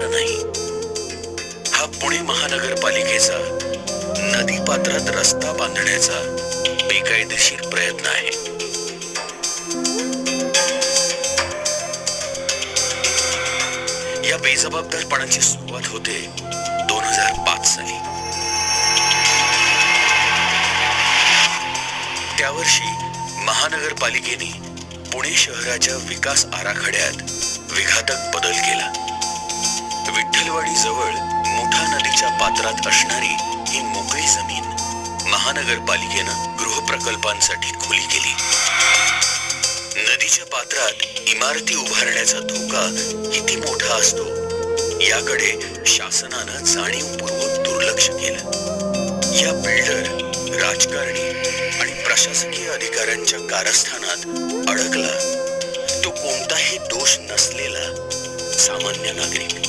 झाला नाही. हा पुणे महानगरपालिकेचा नदी पात्रात रस्ता बांधण्याचा बेकायदेशीर प्रयत्न आहे. या बेजबाबदारपणाची सुरुवात होते 2005 साली. त्यावर्षी महानगरपालिकेने पुणे शहराच्या विकास आराखड्यात विघातक बदल केला. विठ्ठलवाडी जवळ मुठा नदीच्या पात्रात असणारी ही मोकळी जमीन महानगरपालिकेनं गृहप्रकल्पांसाठी खुली केली. नदीच्या पात्रात इमारती उभारण्याचा धोका किती मोठा असतो याकडे शासनानं जाणीवपूर्वक दुर्लक्ष केलं. या बिल्डर, राजकारणी आणि प्रशासकीय अधिकाऱ्यांच्या कारस्थानात अडकला तो कोणताही दोष नसलेला सामान्य नागरिक.